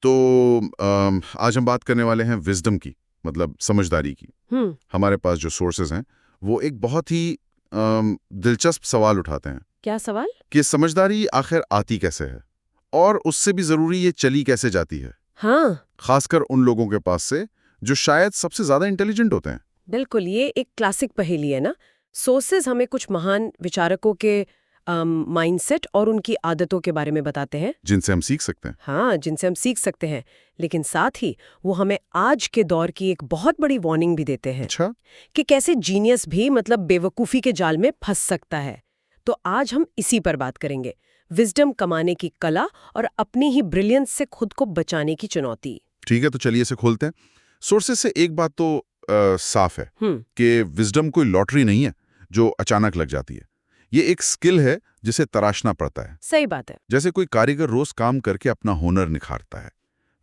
तो आज हम बात करने वाले हैं विजडम की, मतलब समझदारी की। हमारे पास जो सोर्सेज हैं वो एक बहुत ही दिलचस्प सवाल उठाते हैं। क्या सवाल? कि समझदारी आखिर आती कैसे है, और उससे भी जरूरी ये चली कैसे जाती है। हाँ, खासकर उन लोगों के पास से जो शायद सबसे ज्यादा इंटेलिजेंट होते हैं। बिल्कुल। ये एक क्लासिक पहेली है ना। सोर्सेज हमें कुछ महान विचारकों के माइंडसेट और उनकी आदतों के बारे में बताते हैं। जिनसे हम सीख सकते हैं। हाँ, जिनसे हम सीख सकते हैं। लेकिन साथ ही वो हमें आज के दौर की एक बहुत बड़ी वार्निंग भी देते हैं अच्छा। कि कैसे जीनियस भी मतलब बेवकूफ़ी के जाल में फंस सकता है। तो आज हम इसी पर बात करेंगे, विजडम कमाने की कला और अपनी ही ब्रिलियंस से खुद को बचाने की चुनौती। ठीक है, तो चलिए इसे खोलते हैं। सोर्सेज से एक बात तो साफ है कि विजडम कोई लॉटरी नहीं है जो अचानक लग जाती है। ये एक स्किल है जिसे तराशना पड़ता है। सही बात है। जैसे कोई कारीगर रोज काम करके अपना हुनर निखारता है,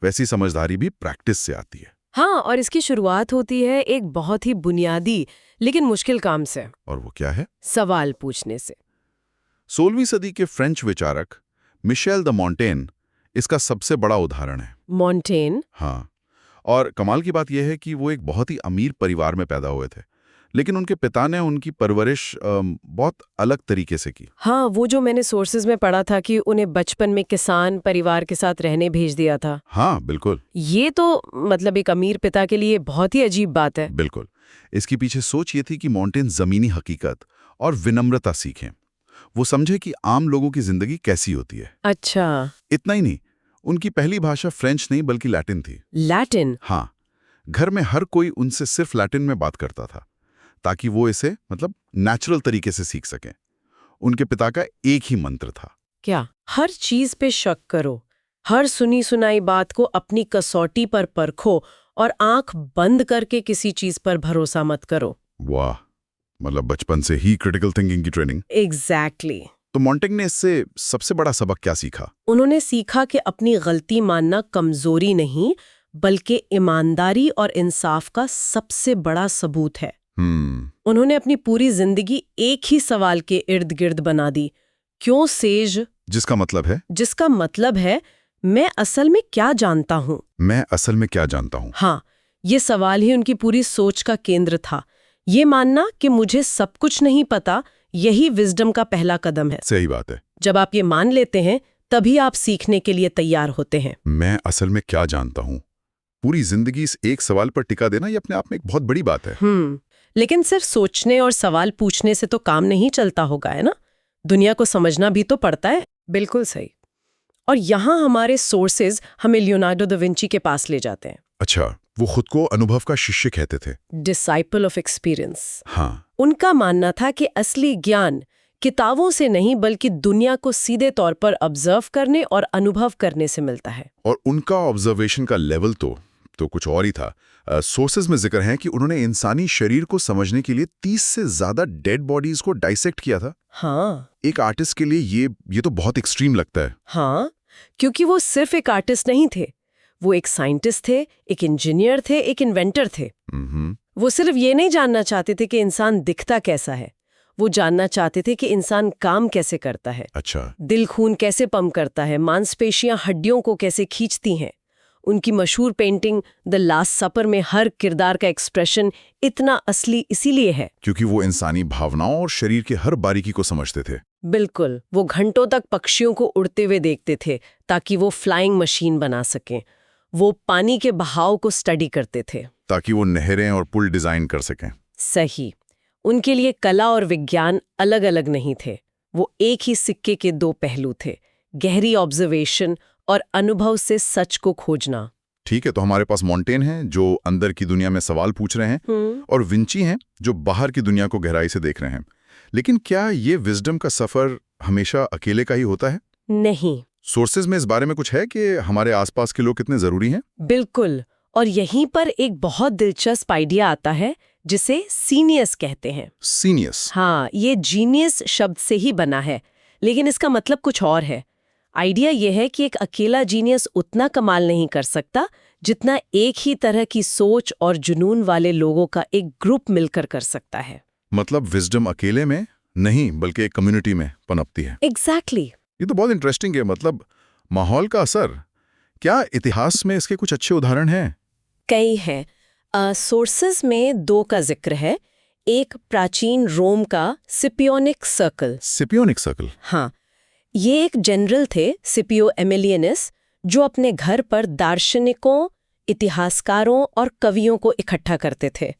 वैसी समझदारी भी प्रैक्टिस से आती है। हाँ, और इसकी शुरुआत होती है एक बहुत ही बुनियादी लेकिन मुश्किल काम से। और वो क्या है? सवाल पूछने से। 16वीं सदी के फ्रेंच विचारक मिशेल द मॉन्टेन इसका सबसे बड़ा उदाहरण है। मॉन्टेन? हाँ, और कमाल की बात यह है कि वो एक बहुत ही अमीर परिवार में पैदा हुए थे, लेकिन उनके पिता ने उनकी परवरिश बहुत अलग तरीके से की। हाँ, वो जो मैंने सोर्सेज में पढ़ा था कि उन्हें बचपन में किसान परिवार के साथ रहने भेज दिया था। हाँ बिल्कुल। ये तो मतलब एक अमीर पिता के लिए बहुत ही अजीब बात है। बिल्कुल। इसके पीछे सोच ये थी कि मॉन्टेन जमीनी हकीकत और विनम्रता सीखें। वो समझे कि आम लोगों की जिंदगी कैसी होती है। अच्छा। इतना ही नहीं, उनकी पहली भाषा फ्रेंच नहीं बल्कि लैटिन थी। लैटिन? हाँ, घर में हर कोई उनसे सिर्फ लैटिन में बात करता था, ताकि वो इसे मतलब नेचुरल तरीके से सीख सकें। उनके पिता का एक ही मंत्र था। क्या? हर चीज पे शक करो, हर सुनी सुनाई बात को अपनी कसौटी पर परखो और आंख बंद करके किसी चीज पर भरोसा मत करो। वाह, मतलब बचपन से ही क्रिटिकल थिंकिंग की ट्रेनिंग। एग्जैक्टली। तो मॉन्टेग ने इससे सबसे बड़ा सबक क्या सीखा? उन्होंने सीखा कि अपनी गलती मानना कमजोरी नहीं, बल्कि ईमानदारी और इंसाफ का सबसे बड़ा सबूत है। उन्होंने अपनी पूरी जिंदगी एक ही सवाल के इर्द गिर्द बना दी, क्यों सेज? जिसका मतलब है मैं असल में क्या जानता हूँ। मैं असल में क्या जानता हूँ। हाँ, ये सवाल ही उनकी पूरी सोच का केंद्र था। ये मानना कि मुझे सब कुछ नहीं पता, यही विजडम का पहला कदम है। सही बात है। जब आप ये मान लेते हैं तभी आप सीखने के लिए तैयार होते हैं। मैं असल में क्या जानता हूँ, पूरी जिंदगी इस एक सवाल पर टिका देना, ये अपने आप में एक बहुत बड़ी बात है। लेकिन सिर्फ सोचने और सवाल पूछने से तो काम नहीं चलता होगा, है ना? दुनिया को समझना भी तो पड़ता है। बिल्कुल सही। और यहाँ हमारे सोर्सेज हमें लियोनार्डो दा विंची के पास ले जाते हैं। अच्छा, वो खुद को अनुभव का शिष्य कहते थे। Disciple of experience. हाँ। उनका मानना था कि असली ज्ञान किताबों से नहीं बल्कि दुनिया को सीधे तौर पर ऑब्जर्व करने और अनुभव करने से मिलता है। और उनका ऑब्जर्वेशन का लेवल तो कुछ और ही था। सोर्सेज में जिक्र है कि उन्होंने इंसानी शरीर को समझने के लिए 30 से ज्यादा डेड बॉडीज को डाइसेक्ट किया था। हाँ। एक आर्टिस्ट के लिए ये तो बहुत एक्सट्रीम लगता है। हाँ, क्योंकि वो सिर्फ एक आर्टिस्ट नहीं थे, वो एक साइंटिस्ट थे, एक इंजीनियर थे, एक इन्वेंटर थे। वो सिर्फ ये नहीं जानना चाहते थे कि इंसान दिखता कैसा है, वो जानना चाहते थे कि इंसान काम कैसे करता है। अच्छा। दिल खून कैसे पंप करता है, मांसपेशियां हड्डियों को कैसे खींचती हैं। उनकी मशहूर पेंटिंग द लास्ट सपर में हर किरदार का एक्सप्रेशन इतना असली इसीलिए है क्योंकि वो इंसानी भावनाओं और शरीर के हर बारीकी को समझते थे। बिल्कुल। वो घंटों तक पक्षियों को उड़ते हुए देखते थे ताकि वो फ्लाइंग मशीन बना सकें। वो पानी के बहाव को स्टडी करते थे ताकि वो नहरें और पुल डिजाइन कर सकें। सही। उनके लिए कला और विज्ञान अलग अलग नहीं थे, वो एक ही सिक्के के दो पहलू थे, गहरी ऑब्जर्वेशन और अनुभव से सच को खोजना। ठीक है, तो हमारे पास मॉन्टेन हैं जो अंदर की दुनिया में सवाल पूछ रहे हैं, और विंची हैं जो बाहर की दुनिया को गहराई से देख रहे हैं। लेकिन क्या ये विजडम का सफर हमेशा अकेले का ही होता है? नहीं। सोर्सेज में इस बारे में कुछ है कि हमारे आसपास के लोग कितने जरूरी हैं? बिल्कुल। और यहीं पर एक बहुत दिलचस्प आइडिया आता है जिसे सीनियस कहते हैं। सीनियस? हाँ, ये जीनियस शब्द से ही बना है, लेकिन इसका मतलब कुछ और है। आइडिया यह है कि एक अकेला जीनियस उतना कमाल नहीं कर सकता जितना एक ही तरह की सोच और जुनून वाले लोगों का एक ग्रुप मिलकर कर सकता है। मतलब विजडम अकेले में नहीं बल्कि एक कम्युनिटी में पनपती है। एग्जैक्टली। ये तो बहुत इंटरेस्टिंग है। मतलब माहौल का असर, क्या इतिहास में इसके कुछ अच्छे उदाहरण हैं? कई हैं। सोर्सेज में 2 का जिक्र है। एक प्राचीन रोम का सिपियोनिक सर्कल। सिपियोनिक सर्कल? हाँ, ये एक जनरल थे, सिपियो एमिलियनस, जो अपने घर पर दार्शनिकों, इतिहासकारों और कवियों को इकट्ठा करते थे।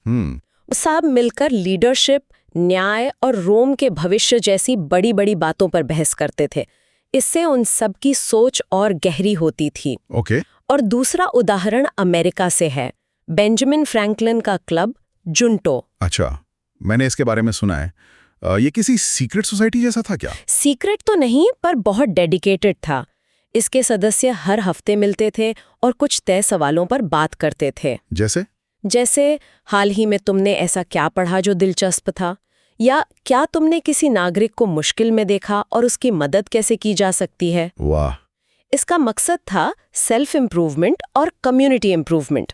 सब मिलकर लीडरशिप, न्याय और रोम के भविष्य जैसी बड़ी बड़ी बातों पर बहस करते थे। इससे उन सब की सोच और गहरी होती थी। ओके। और दूसरा उदाहरण अमेरिका से है, बेंजामिन फ्रैंकलिन का क्लब जुंटो। अच्छा, मैंने इसके बारे में सुना है। ये किसी सीक्रेट सोसाइटी जैसा था क्या? सीक्रेट तो नहीं, पर बहुत डेडिकेटेड था। इसके सदस्य हर हफ्ते मिलते थे और कुछ तय सवालों पर बात करते थे। जैसे हाल ही में तुमने ऐसा क्या पढ़ा जो दिलचस्प था, या क्या तुमने किसी नागरिक को मुश्किल में देखा और उसकी मदद कैसे की जा सकती है। वाह। इसका मकसद था सेल्फ इम्प्रूवमेंट और कम्युनिटी इम्प्रूवमेंट।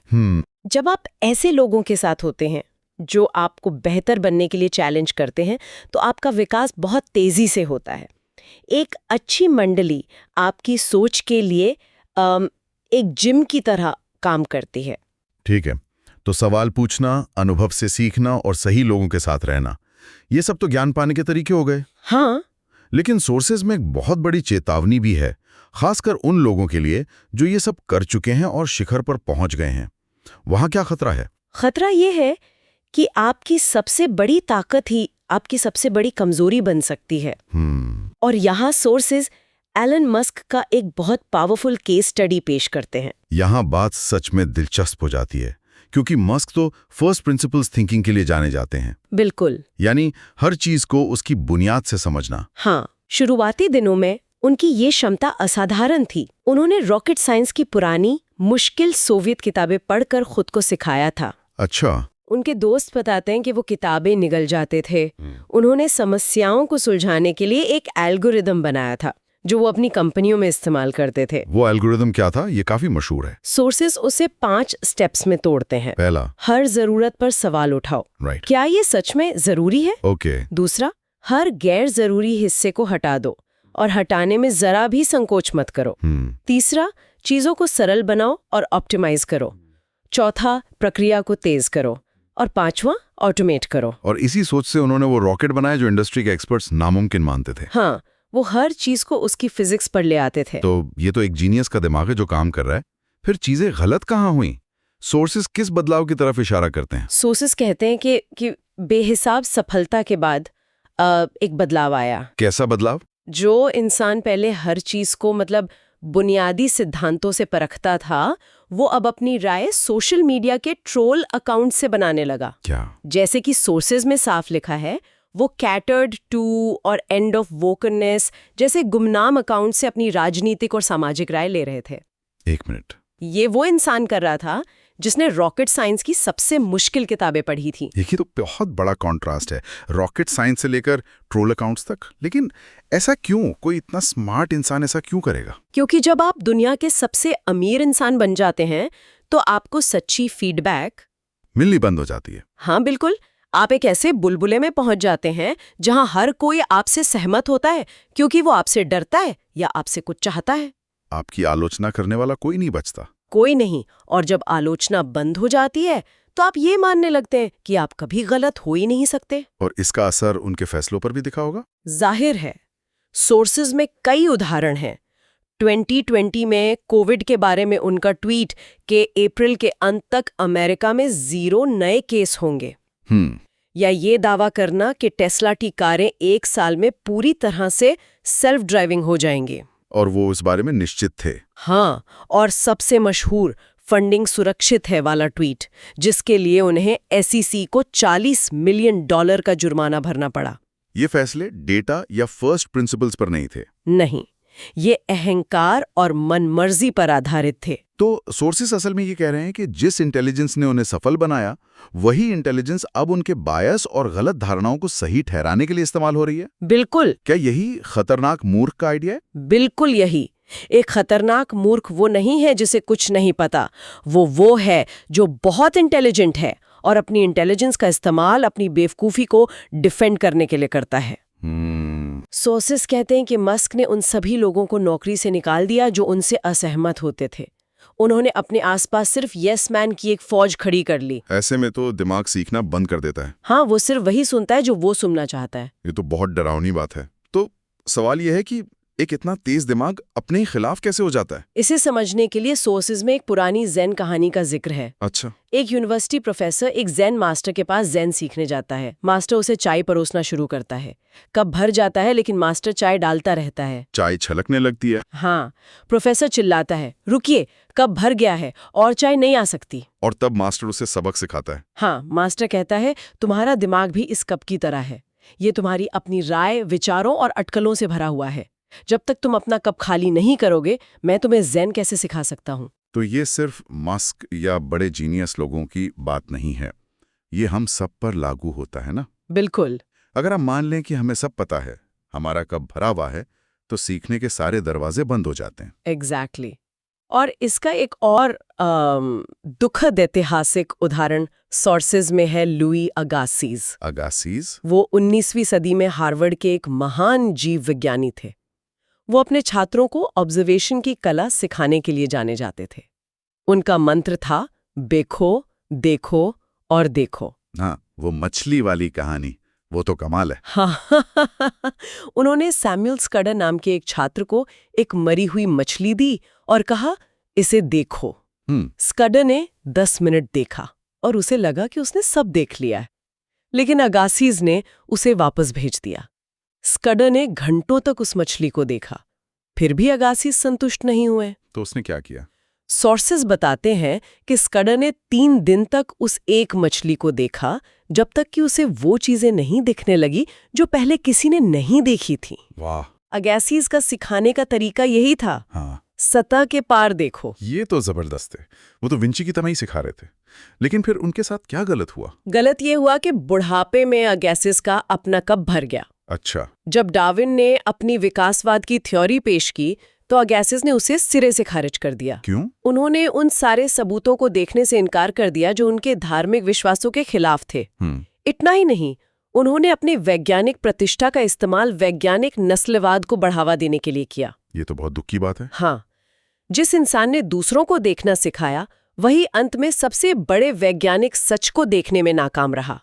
जब आप ऐसे लोगों के साथ होते हैं जो आपको बेहतर बनने के लिए चैलेंज करते हैं, तो आपका विकास बहुत तेजी से होता है। एक अच्छी मंडली आपकी सोच के लिए एक जिम की तरह काम करती है। ठीक है, तो सवाल पूछना, अनुभव से सीखना और सही लोगों के साथ रहना, ये सब तो ज्ञान पाने के तरीके हो गए। हाँ, लेकिन सोर्सेज में एक बहुत बड़ी चेतावनी भी है, खासकर उन लोगों के लिए जो ये सब कर चुके हैं और शिखर पर पहुंच गए हैं। वहां क्या खतरा है? खतरा ये है कि आपकी सबसे बड़ी ताकत ही आपकी सबसे बड़ी कमजोरी बन सकती है। और यहाँ सोर्सेज एलन मस्क का एक बहुत पावरफुल केस स्टडी पेश करते हैं। यहाँ बात सच में दिलचस्प हो जाती है, क्योंकि मस्क तो फर्स्ट प्रिंसिपल्स थिंकिंग के लिए जाने जाते हैं। बिल्कुल, यानी हर चीज को उसकी बुनियाद से समझना। हाँ, शुरुआती दिनों में उनकी ये क्षमता असाधारण थी। उन्होंने रॉकेट साइंस की पुरानी मुश्किल सोवियत किताबें पढ़कर खुद को सिखाया था। अच्छा। उनके दोस्त बताते हैं कि वो किताबें निगल जाते थे। उन्होंने समस्याओं को सुलझाने के लिए एक एल्गोरिदम बनाया था जो वो अपनी कंपनियों में इस्तेमाल करते थे। वो एल्गोरिदम क्या था? ये काफी मशहूर है। सोर्सेस उसे 5 स्टेप्स में तोड़ते हैं। पहला, हर जरूरत पर सवाल उठाओ। राइट। क्या ये सच में जरूरी है? ओके। दूसरा, हर गैर जरूरी हिस्से को हटा दो और हटाने में जरा भी संकोच मत करो। तीसरा, चीजों को सरल बनाओ और ऑप्टिमाइज करो। चौथा, प्रक्रिया को तेज करो। और 5वां, ऑटोमेट करो। और इसी सोच से उन्होंने वो रॉकेट बनाया जो इंडस्ट्री के एक्सपर्ट्स नामुमकिन मानते थे। हाँ, वो हर चीज को उसकी फिजिक्स पर ले आते थे। तो ये तो एक जीनियस का दिमाग है जो काम कर रहा है। फिर चीजें गलत कहाँ हुई? सोर्सेस किस बदलाव की तरफ इशारा करते हैं? सोर्सेस कहते हैं कि बेहिसाब सफलता के बाद एक बदलाव आया। कैसा बदलाव? जो इंसान पहले हर चीज को बुनियादी सिद्धांतों से परखता था, वो अब अपनी राय सोशल मीडिया के ट्रोल अकाउंट से बनाने लगा। क्या? जैसे कि सोर्सेज में साफ लिखा है, वो कैटर्ड टू और एंड ऑफ वोकनेस जैसे गुमनाम अकाउंट से अपनी राजनीतिक और सामाजिक राय ले रहे थे। एक मिनट, ये वो इंसान कर रहा था जिसने रॉकेट साइंस की सबसे मुश्किल किताबें पढ़ी थी। ये तो बहुत बड़ा कॉन्ट्रास्ट है, रॉकेट साइंस से लेकर ट्रोल अकाउंट्स तक। लेकिन ऐसा क्यों? कोई इतना स्मार्ट इंसान ऐसा क्यों करेगा? क्योंकि जब आप दुनिया के सबसे अमीर इंसान बन जाते हैं तो आपको सच्ची फीडबैक मिलनी बंद हो जाती है। हाँ बिल्कुल, आप एक ऐसे बुलबुले में पहुंच जाते हैं जहां हर कोई आपसे सहमत होता है क्योंकि वो आपसे डरता है या आपसे कुछ चाहता है। आपकी आलोचना करने वाला कोई नहीं बचता। कोई नहीं। और जब आलोचना बंद हो जाती है तो आप ये मानने लगते हैं कि आप कभी गलत हो ही नहीं सकते। और इसका असर उनके फैसलों पर भी दिखा होगा। जाहिर है, सोर्सेज में कई उदाहरण हैं। 2020 में कोविड के बारे में उनका ट्वीट कि अप्रैल के अंत तक अमेरिका में 0 नए केस होंगे। या ये दावा करना कि टेस्ला की कारें 1 साल में पूरी तरह से सेल्फ ड्राइविंग हो जाएंगी। और वो इस बारे में निश्चित थे। हाँ, और सबसे मशहूर फंडिंग सुरक्षित है वाला ट्वीट, जिसके लिए उन्हें SEC को $40 मिलियन का जुर्माना भरना पड़ा। ये फैसले डेटा या फर्स्ट प्रिंसिपल्स पर नहीं थे। नहीं, ये अहंकार और मनमर्जी पर आधारित थे। तो सोर्सेस असल में ये कह रहे हैं कि जिस इंटेलिजेंस ने उन्हें सफल बनाया, वही इंटेलिजेंस अब उनके बायस और गलत धारणाओं को सही ठहराने के लिए इस्तेमाल हो रही है। बिल्कुल। क्या यही खतरनाक मूर्ख का आइडिया है? बिल्कुल यही। एक खतरनाक मूर्ख वो नहीं है जिसे कुछ नहीं पता, वो है जो बहुत इंटेलिजेंट है और अपनी इंटेलिजेंस का इस्तेमाल अपनी बेवकूफी को डिफेंड करने के लिए करता है। सोर्सेस कहते हैं कि मस्क ने उन सभी लोगों को नौकरी से निकाल दिया जो उनसे असहमत होते थे। उन्होंने अपने आसपास सिर्फ यस मैन की एक फौज खड़ी कर ली। ऐसे में तो दिमाग सीखना बंद कर देता है। हाँ, वो सिर्फ वही सुनता है जो वो सुनना चाहता है। ये तो बहुत डरावनी बात है। तो सवाल यह है कि एक इतना तेज दिमाग अपने ही खिलाफ कैसे हो जाता है? इसे समझने के लिए सोर्सेज में एक पुरानी ज़ेन कहानी का जिक्र है। अच्छा। एक यूनिवर्सिटी प्रोफेसर एक ज़ेन मास्टर के पास ज़ेन सीखने जाता है। मास्टर उसे चाय परोसना शुरू करता है। कप भर जाता है लेकिन मास्टर चाय डालता रहता है। चाय छलकने लगती है। हाँ, प्रोफेसर चिल्लाता है, रुकिए, कप भर गया है और चाय नहीं आ सकती। और तब मास्टर उसे सबक सिखाता है। हाँ, मास्टर कहता है, तुम्हारा दिमाग भी इस कप की तरह है। ये तुम्हारी अपनी राय, विचारों और अटकलों से भरा हुआ है। जब तक तुम अपना कप खाली नहीं करोगे, मैं तुम्हें ज़ेन कैसे सिखा सकता हूँ। तो ये सिर्फ मस्क या बड़े जीनियस लोगों की बात नहीं है, ये हम सब पर लागू होता है ना? बिल्कुल। अगर हम मान लें कि हमें सब पता है, हमारा कप भरा हुआ है, तो सीखने के सारे दरवाजे बंद हो जाते हैं। एग्जैक्टली। और इसका एक और दुखद ऐतिहासिक उदाहरण सोर्सेज में है लुई अगासीज। अगासीज? वो 19वीं सदी में हार्वर्ड के एक महान जीव विज्ञानी थे। वो अपने छात्रों को ऑब्जर्वेशन की कला सिखाने के लिए जाने जाते थे। उनका मंत्र था, देखो, देखो और देखो। हाँ, वो मछली वाली कहानी, वो तो कमाल है। हाँ उन्होंने सैमुअल स्कडर नाम के एक छात्र को एक मरी हुई मछली दी और कहा, इसे देखो। स्कडर ने 10 मिनट देखा और उसे लगा कि उसने सब देख लिया है। लेकिन अगासीज ने उसे वापस भेज दिया। स्कडर ने घंटों तक उस मछली को देखा, फिर भी अगासीज संतुष्ट नहीं हुए। तो उसने क्या किया? सोर्सेज बताते हैं कि स्कडर ने 3 दिन तक उस एक मछली को देखा, जब तक कि उसे वो चीजें नहीं दिखने लगी जो पहले किसी ने नहीं देखी थी। वाह! अगासीज का सिखाने का तरीका यही था। हाँ, सतह के पार देखो। ये तो जबरदस्त है। वो तो विंची की तरह ही सिखा रहे थे। लेकिन फिर उनके साथ क्या गलत हुआ? गलत ये हुआ कि बुढ़ापे में अगासीज का अपना कप भर गया। अच्छा। जब डार्विन ने अपनी विकासवाद की थ्योरी पेश की तो अगासिस ने उसे सिरे से खारिज कर दिया। क्यों? उन्होंने उन सारे सबूतों को देखने से इनकार कर दिया जो उनके धार्मिक विश्वासों के खिलाफ थे। इतना ही नहीं, उन्होंने अपनी वैज्ञानिक प्रतिष्ठा का इस्तेमाल वैज्ञानिक नस्लवाद को बढ़ावा देने के लिए किया। ये तो बहुत दुख की बात है। हाँ, जिस इंसान ने दूसरों को देखना सिखाया, वही अंत में सबसे बड़े वैज्ञानिक सच को देखने में नाकाम रहा।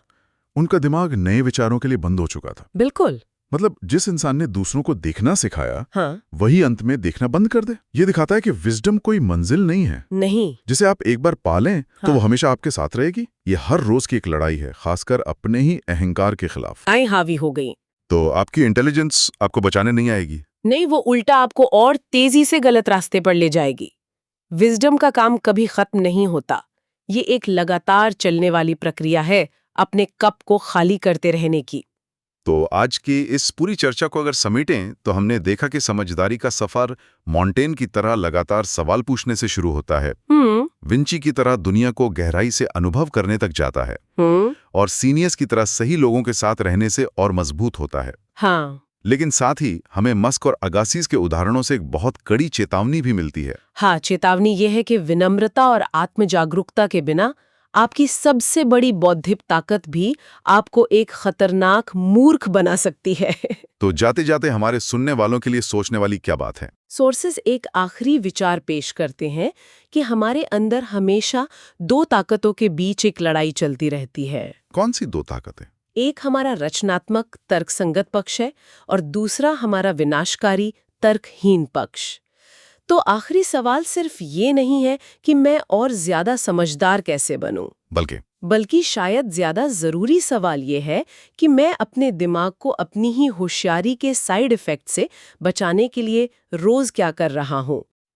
उनका दिमाग नए विचारों के लिए बंद हो चुका था। बिल्कुल। मतलब जिस इंसान ने दूसरों को देखना सिखाया, हाँ, वही अंत में देखना बंद कर दे। ये दिखाता है कि विजडम कोई मंजिल नहीं है। नहीं। जिसे आप एक बार पालें तो हाँ। वो हमेशा आपके साथ रहेगी। ये हर रोज की एक लड़ाई है, खासकर अपने ही अहंकार के खिलाफ। आई हावी हो गई। तो आपकी इंटेलिजेंस आपको बचाने नहीं आएगी। नहीं, वो उल्टा आपको और तेजी से गलत रास्ते पर ले जाएगी। विजडम का काम कभी खत्म नहीं होता। ये एक लगातार चलने वाली प्रक्रिया है, अपने कप को खाली करते रहने की। तो आज की इस पूरी चर्चा को अगर समेटें तो हमने देखा कि समझदारी का सफर मॉन्टेन की तरह लगातार सवाल पूछने से शुरू होता है, विंची की तरह दुनिया को गहराई से अनुभव करने तक जाता है, और सीनियर्स की तरह सही लोगों के साथ रहने से और मजबूत होता है। हाँ। लेकिन साथ ही हमें मस्क और अगासीज के उदाहरणों से एक बहुत कड़ी चेतावनी भी मिलती है। हाँ, चेतावनी ये है कि विनम्रता और आत्म जागरूकता के बिना आपकी सबसे बड़ी बौद्धिक ताकत भी आपको एक खतरनाक मूर्ख बना सकती है। तो जाते जाते हमारे सुनने वालों के लिए सोचने वाली क्या बात है? सोर्सेज एक आखिरी विचार पेश करते हैं कि हमारे अंदर हमेशा 2 ताकतों के बीच एक लड़ाई चलती रहती है। कौन सी 2 ताकतें? एक हमारा रचनात्मक तर्कसंगत पक्ष है और दूसरा हमारा विनाशकारी तर्कहीन पक्ष। तो आखिरी सवाल सिर्फ ये नहीं है कि मैं और ज्यादा समझदार कैसे बनूं, बल्कि शायद ज्यादा जरूरी सवाल ये है कि मैं अपने दिमाग को अपनी ही होशियारी के साइड इफेक्ट से बचाने के लिए रोज क्या कर रहा हूं।